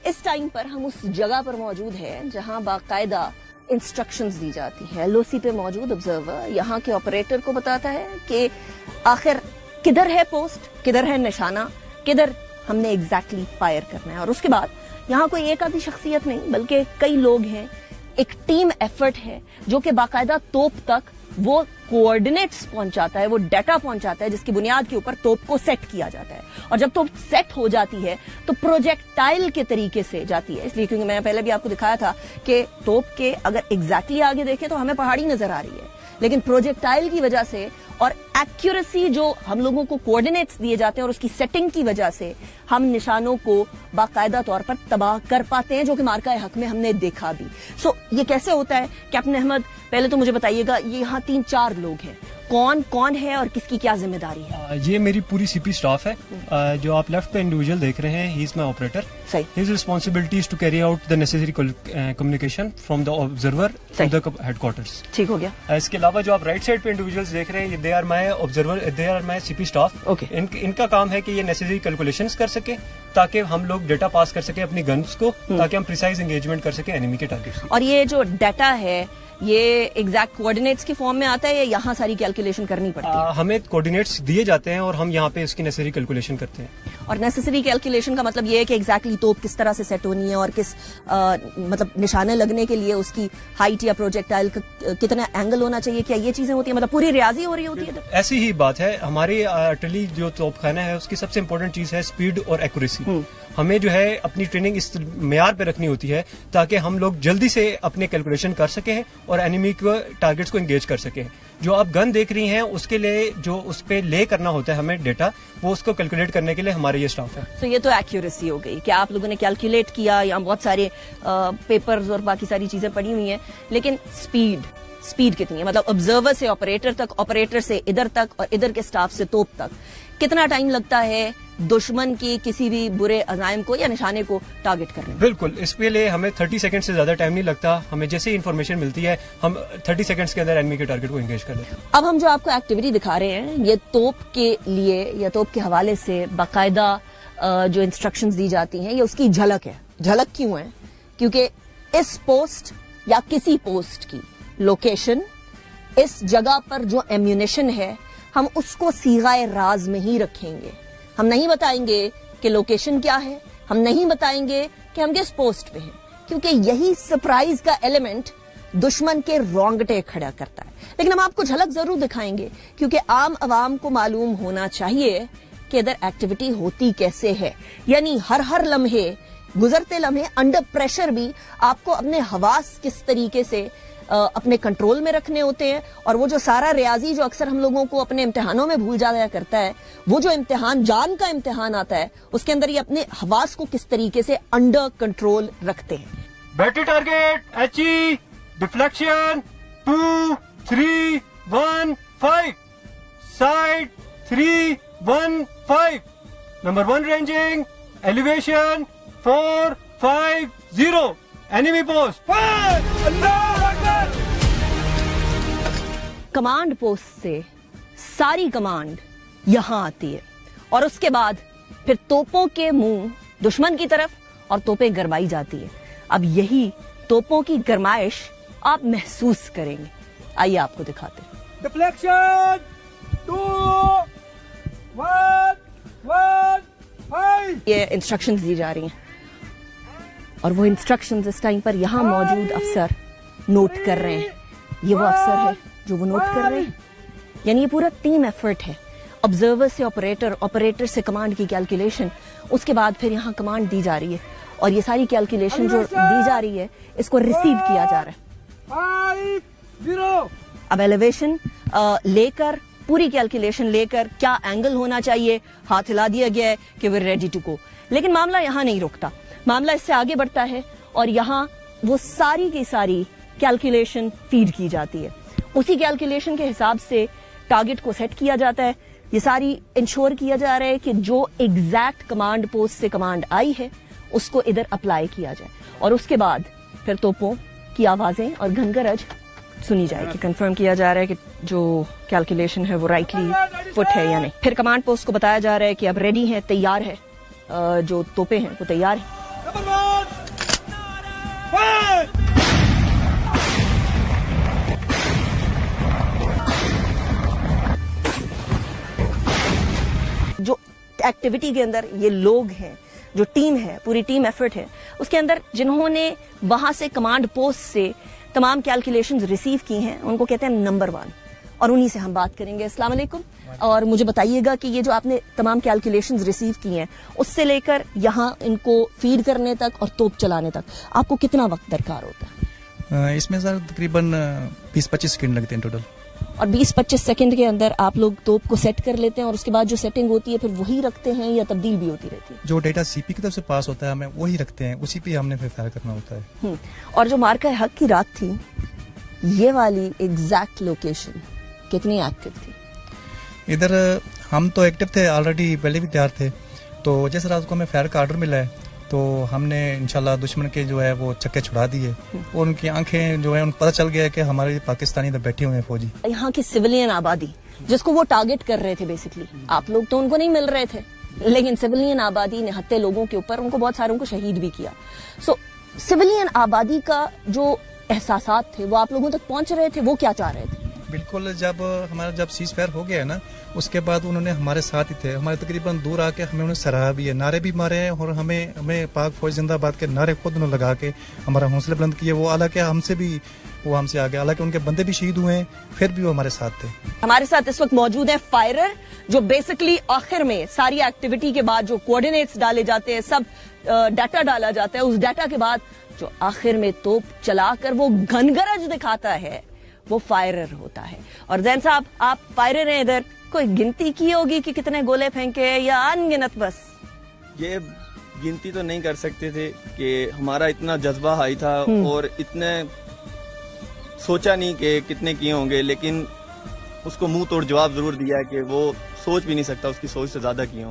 اس time پر ہم اس جگہ پر موجود ہیں جہاں باقاعدہ انسٹرکشنز دی جاتی ہیں. LOC پہ موجود آبزرور یہاں کے آپریٹر کو بتاتا ہے کہ آخر کدھر ہے پوسٹ, کدھر ہے نشانہ, کدھر ہم نے ایگزیکٹلی فائر کرنا ہے. اور اس کے بعد یہاں کوئی ایک آدھی شخصیت نہیں بلکہ کئی لوگ ہیں, ایک ٹیم ایفرٹ ہے جو کہ باقاعدہ توپ تک وہ کوآرڈینیٹس پہنچاتا ہے, وہ ڈیٹا پہنچاتا ہے جس کی بنیاد کے اوپر توپ کو سیٹ کیا جاتا ہے. اور جب توپ سیٹ ہو جاتی ہے تو پروجیکٹائل کے طریقے سے جاتی ہے, اس لیے کیونکہ میں نے پہلے بھی آپ کو دکھایا تھا کہ توپ کے اگر ایگزیکٹلی آگے دیکھیں تو ہمیں پہاڑی نظر آ رہی ہے, لیکن پروجیکٹائل کی وجہ سے اور ایکیوریسی جو ہم لوگوں کو کوآرڈینیٹس دیے جاتے ہیں اور اس کی سیٹنگ کی وجہ سے ہم نشانوں کو باقاعدہ طور پر تباہ کر پاتے ہیں, جو کہ مارکہ حق میں ہم نے دیکھا بھی. یہ کیسے ہوتا ہے کیپٹن احمد, پہلے تو مجھے بتائیے گا یہ یہاں 3-4 لوگ ہیں, کون ہے اور کس کی کیا ذمہ داری ہے؟ یہ میری پوری CP اسٹاف ہے. جو آپ لیفٹ پہ انڈیویجول دیکھ رہے ہیں, he is my operator. His responsibility is to carry out the necessary communication from the observer to the headquarters. ٹھیک ہو گیا. اس کے علاوہ جو آپ رائٹ سائڈ پہ انڈیویجولس دیکھ رہے ہیں, they are my observer, they are my CP staff. ان کا کام ہے کہ یہ نیسیسری کیلکولیشنز کر سکے تاکہ ہم لوگ ڈیٹا پاس کر سکیں اپنی گنس کو, تاکہ ہم پریسائز انگیجمنٹ کر سکیں اینیمی کے ٹارگیٹس. اور یہ جو ڈیٹا ہے یہ ایگزیکٹ کوآرڈینیٹس کی فارم میں آتا ہے یا یہاں ساری کیلکولیشن کرنی پڑتی ہے؟ ہمیں کوآرڈینیٹس دیے جاتے ہیں اور ہم یہاں پہ اس کی نیسیسری کیلکولیشن کرتے ہیں. اور نیسیسری کیلکولیشن کا مطلب یہ ہے کہ ایگزیکٹلی توپ کس طرح سے سیٹ ہونی ہے اور کس مطلب نشانے لگنے کے لیے اس کی ہائٹ یا پروجیکٹائل کتنا اینگل ہونا چاہیے, کیا یہ چیزیں ہوتی ہیں, مطلب پوری ریاضی ہو رہی ہوتی ہے؟ ایسی ہی بات ہے. ہماری آرٹلری جو توپ خانہ ہے اس کی سب سے امپورٹنٹ چیز ہے اسپیڈ اور ایکوریسی. ہمیں جو ہے اپنی ٹریننگ اس معیار پہ رکھنی ہوتی ہے تاکہ ہم لوگ جلدی سے اپنے کیلکولیشن کر سکیں اور اینیمی کو ٹارگیٹس کو انگیج کر سکیں. جو آپ گن دیکھ رہی ہیں اس کے لیے جو اس پہ لے کرنا ہوتا ہے ہمیں ڈیٹا, وہ اس کو کیلکولیٹ کرنے کے لیے ہمارے یہ اسٹاف ہے. تو یہ تو ایکیوریسی ہو گئی کہ آپ لوگوں نے کیلکولیٹ کیا, یا بہت سارے پیپرز اور باقی ساری چیزیں پڑھی ہوئی ہیں, لیکن اسپیڈ کتنی ہے, مطلب آبزرور سے آپریٹر تک, آپریٹر سے ادھر تک اور ادھر کے اسٹاف سے توپ تک کتنا ٹائم لگتا ہے دشمن کی کسی بھی برے عزائم کو یا نشانے کو ٹارگٹ کرنے میں؟ بالکل, اس کے لیے ہمیں 30 سیکنڈ سے زیادہ ٹائم نہیں لگتا. ہمیں جیسے ہی انفارمیشن ملتی ہے ہم 30 سیکنڈز کے اندر اینیمی کے ٹارگٹ کو انگیج کر لیتے ہیں. اب ہم جو آپ کو ایکٹیویٹی دکھا رہے ہیں یہ توپ کے لیے یا توپ کے حوالے سے باقاعدہ جو انسٹرکشنز دی جاتی ہیں, یہ اس کی جھلک ہے. جھلک کیوں ہے؟ کیونکہ اس پوسٹ یا کسی پوسٹ کی لوکیشن, اس جگہ پر جو ایمیونیشن ہے, ہم اس کو صیغہ راز میں ہی رکھیں گے. ہم نہیں بتائیں گے کہ لوکیشن کیا ہے, ہم نہیں بتائیں گے کہ ہم کس پوسٹ پہ ہیں, کیونکہ یہی سرپرائز کا ایلیمنٹ دشمن کے رونگٹے کھڑا کرتا ہے. لیکن ہم آپ کو جھلک ضرور دکھائیں گے کیونکہ عام عوام کو معلوم ہونا چاہیے کہ ادھر ایکٹیویٹی ہوتی کیسے ہے. یعنی ہر لمحے, گزرتے لمحے انڈر پریشر بھی آپ کو اپنے حواس کس طریقے سے اپنے کنٹرول میں رکھنے ہوتے ہیں. اور وہ جو سارا ریاضی جو اکثر ہم لوگوں کو اپنے امتحانوں میں بھول جایا کرتا ہے, وہ جو امتحان جان کا امتحان آتا ہے اس کے اندر یہ اپنے حواس کو کس طریقے سے انڈر کنٹرول رکھتے ہیں. Battery target HE deflection 2 3 1 5 side 3 1 5 number 1 ranging elevation 4 5 0 enemy post. Command post سے ساری کمانڈ یہاں آتی ہے اور اس کے بعد پھر توپوں کے منہ دشمن کی طرف اور توپیں گرمائی جاتی ہے. اب یہی توپوں کی گرمائش آپ محسوس کریں گے. آئیے آپ کو دکھاتے ہیں. ڈیفلیکشن 2 1 1 5. یہ انسٹرکشنز دی جا رہی ہیں اور وہ انسٹرکشنز اس ٹائم پر یہاں موجود افسر نوٹ کر رہے ہیں. یہ وہ افسر ہے جو وہ نوٹ کر رہے ہیں. یعنی یہ پورا ٹیم ایفرٹ ہے. آبزرور سے آپریٹر, آپریٹر سے کمانڈ کی کیلکولیشن, اس کے بعد پھر یہاں کمانڈ دی جا رہی ہے اور یہ ساری کیلکولیشن جو دی جا رہی ہے اس کو ریسیو کیا جا رہا ہے. 0 اب ایلیویشن لے کر, پوری کیلکولیشن لے کر, کیا اینگل ہونا چاہیے, ہاتھ ہلا دیا گیا ہے کہ we're ready to go. لیکن معاملہ یہاں نہیں رکتا, معاملہ اس سے آگے بڑھتا ہے اور یہاں وہ ساری کی ساری کیلکولیشن فیڈ کی جاتی ہے. اسی کیلکولیشن کے حساب سے ٹارگٹ کو سیٹ کیا جاتا ہے. یہ ساری انشور کیا جا رہا ہے کہ جو ایگزیکٹ کمانڈ پوسٹ سے کمانڈ آئی ہے اس کو ادھر اپلائی کیا جائے اور اس کے بعد پھر توپوں کی آوازیں اور گھنگرج سنی جائے کہ کنفرم کیا جا رہا ہے کہ جو کیلکولیشن ہے وہ رائٹلی فٹ ہے یا نہیں. پھر کمانڈ پوسٹ کو بتایا جا رہا ہے کہ اب ریڈی ہیں, تیار ہے, جو توپیں ہیں وہ تیار ہیں. جو ایکٹیویٹی کے اندر یہ لوگ ہیں، جو ٹیم ہے، پوری ٹیم ایفرٹ ہے، اس کے اندر جنہوں نے وہاں سے کمانڈ پوسٹ سے تمام کیلکولیشنز ریسیو کی ہیں ان کو کہتے ہیں نمبر 1، اور انہی سے ہم بات کریں گے. السلام علیکم. اور مجھے بتائیے گا کہ یہ جو آپ نے تمام کیلکولیشنز ریسیو کی ہیں اس سے لے کر یہاں ان کو فیڈ کرنے تک اور توپ چلانے تک آپ کو کتنا وقت درکار ہوتا ہے؟ اس میں سر تقریباً 20-25 سیکنڈ لگتے ہیں ٹوٹل. اور 20-25 سیکنڈ کے اندر آپ لوگ توپ کو سیٹ کر لیتے ہیں اور اس کے بعد جو سیٹنگ ہوتی ہے پھر وہی رکھتے ہیں یا تبدیل بھی ہوتی رہتی ہے؟ جو ڈیٹا سی پی کی طرف سے پاس ہوتا ہے ہمیں وہی رکھتے ہیں، اسی پہ ہم نے پھر فائر کرنا ہوتا ہے. اور جو مارکہ حق کی رات تھی یہ والی ایگزیکٹ لوکیشن کتنی ایکٹیو تھی؟ ادھر ہم تو ایکٹیو تھے آلریڈی، پہلے بھی تیار تھے. تو جیسے رات کو ہمیں فائر کا آرڈر ملا ہے تو ہم نے انشاءاللہ دشمن کے جو ہے وہ چکے چھڑا دیے اور ان کی آنکھیں جو ہے ان کو پتہ چل گیا کہ ہمارے پاکستانی ادھر بیٹھے ہوئے ہیں فوجی. یہاں کی سویلین آبادی جس کو وہ ٹارگٹ کر رہے تھے بیسکلی، آپ لوگ تو ان کو نہیں مل رہے تھے لیکن سویلین آبادی نہتے لوگوں کے اوپر ان کو بہت ساروں کو شہید بھی کیا. سو سویلین آبادی کا جو احساسات تھے وہ آپ لوگوں تک پہنچ رہے تھے، وہ کیا چاہ رہے تھے؟ بالکل، جب سیز فائر ہو گیا ہے نا اس کے بعد انہوں نے ہمارے ساتھ ہی تھے، ہمارے تقریباً دور آ کے ہمیں انہیں سراہا بھی ہے، نعرے بھی مارے ہیں اور ہمیں پاک فوج زندہ باد کے نعرے خود انہوں نے لگا کے ہمارا حوصلہ بلند کیے. وہ حالانکہ ہم سے آگے، حالانکہ ان کے بندے بھی شہید ہوئے ہیں پھر بھی وہ ہمارے ساتھ تھے. ہمارے ساتھ اس وقت موجود ہے فائرر جو بیسکلی آخر میں ساری ایکٹیویٹی کے بعد جو کوآرڈینیٹس ڈالے جاتے ہیں، سب ڈیٹا ڈالا جاتا ہے، اس ڈیٹا کے بعد جو آخر میں توپ چلا کر وہ گھنگرج دکھاتا ہے وہ فائرر ہوتا ہے. اور زین صاحب آپ فائرر ہیں، ادھر کوئی گنتی کی ہوگی کہ کتنے گولے پھینکے یا ان گنت؟ بس یہ گنتی تو نہیں کر سکتے تھے کہ ہمارا اتنا جذبہ ہائی تھا اور اتنے سوچا نہیں کہ کتنے کیے ہوں گے، لیکن اس کو منہ توڑ جواب ضرور دیا کہ وہ سوچ بھی نہیں سکتا، اس کی سوچ سے زیادہ کیے ہوں.